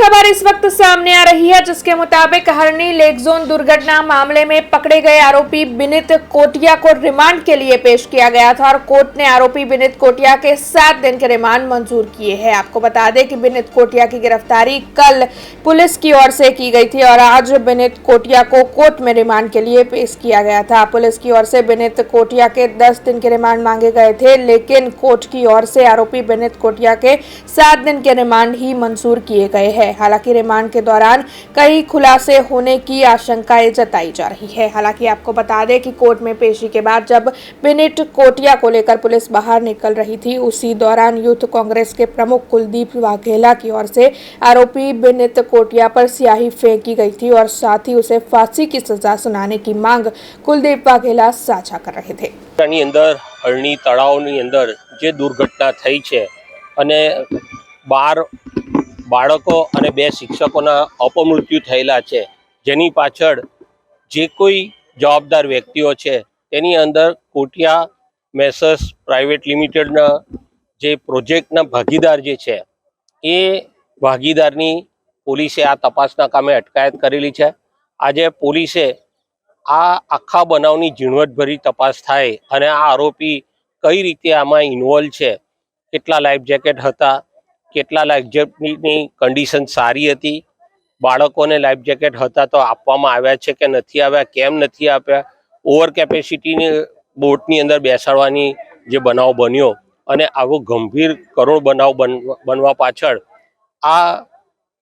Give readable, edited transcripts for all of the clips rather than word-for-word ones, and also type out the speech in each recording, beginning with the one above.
खबर इस वक्त सामने आ रही है जिसके मुताबिक हरणी लेक जोन दुर्घटना मामले में पकड़े गए आरोपी विनीत कोटिया को रिमांड के लिए पेश किया गया था और कोर्ट ने आरोपी विनीत कोटिया के 7 दिन के रिमांड मंजूर किए हैं। आपको बता दें कि विनीत कोटिया की गिरफ्तारी कल पुलिस की ओर से की गई थी और आज विनीत कोटिया को कोर्ट में रिमांड के लिए पेश किया गया था। पुलिस की ओर से विनीत कोटिया के 10 दिन के रिमांड मांगे गए थे, लेकिन कोर्ट की ओर से आरोपी विनीत कोटिया के 7 दिन के रिमांड ही मंजूर किए गए हैं। हालांकि रिमांड के दौरान कई खुलासे होने की आशंकाएं जताई जा रही है। हालांकि आपको बता दें कि कोर्ट में पेशी के बाद जब विनीत कोटिया को लेकर पुलिस बाहर निकल रही थी, उसी दौरान यूथ कांग्रेस के प्रमुख कुलदीप वाघेला की ओर से आरोपी विनीत कोटिया पर स्याही फेंकी गई थी और साथ ही उसे फांसी की सजा सुनाने की मांग कुलदीप वाघेला साझा कर रहे थे। હરણી તળાવની અંદર જે દુર્ઘટના થઈ છે અને 12 બાળકો અને 2 શિક્ષકોના અપમૃત્યુ થયેલા છે, જેની પાછળ જે કોઈ જવાબદાર વ્યક્તિઓ છે તેની અંદર કોટિયા મેસર્સ પ્રાઇવેટ લિમિટેડના જે પ્રોજેક્ટના ભાગીદાર જે છે એ ભાગીદારની પોલીસે આ તપાસના કામે અટકાયત કરેલી છે। આજે પોલીસે આ આખા બનાવની ઝીણવટભરી તપાસ થાય અને આ આરોપી કઈ રીતે આમાં ઇન્વોલ્વ છે, કેટલા લાઈફ જેકેટ હતા, કેટલા લાઈફ જેકેટની કન્ડિશન સારી હતી, બાળકોને લાઈફ જેકેટ હતા તો આપવામાં આવ્યા છે કે નથી આવ્યા, કેમ નથી આપ્યા, ઓવર કેપેસિટીની બોટની અંદર બેસાડવાની જે બનાવ બન્યો અને આવો ગંભીર કરોડ બનાવ બનવા પાછળ આ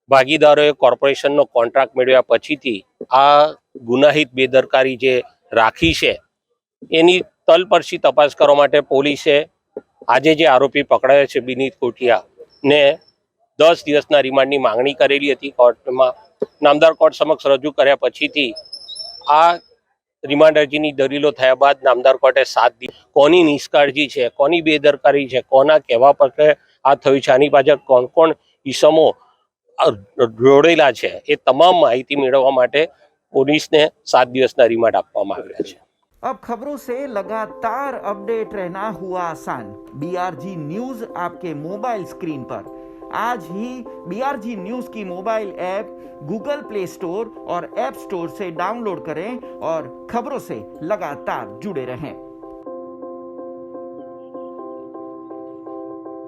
ભાગીદારોએ કોર્પોરેશનનો કોન્ટ્રાક્ટ મેળવ્યા પછીથી આ ગુનાહિત બેદરકારી જે રાખી છે એની તલપરસી તપાસ કરવા માટે પોલીસે આજે જે આરોપી પકડાયો છે વિનીત કોટિયા ને 10 દિવસના રિમાન્ડની માંગણી કરેલી હતી કોર્ટમાં। નામદાર કોર્ટ સમક્ષ રજૂ કર્યા પછીથી આ રિમાન્ડ અરજીની દલીલો થયા બાદ નામદાર કોર્ટે 7 દિવસ કોની નિષ્કાળજી છે, કોની બેદરકારી છે, કોના કહેવા પર આ થયું છે, આની પાછળ કોણ કોણ ઈસમો જોડેલા છે એ તમામ માહિતી મેળવવા માટે पुलिस ने 7 દિવસના રિમાન્ડ આપવામાં આવ્યા છે। अब खबरों से लगातार अपडेट रहना हुआ आसान। BRG न्यूज आपके मोबाइल स्क्रीन पर आज ही BRG न्यूज की mobile app Google play store और ऐप स्टोर से डाउनलोड करें और खबरों से लगातार जुड़े रहें।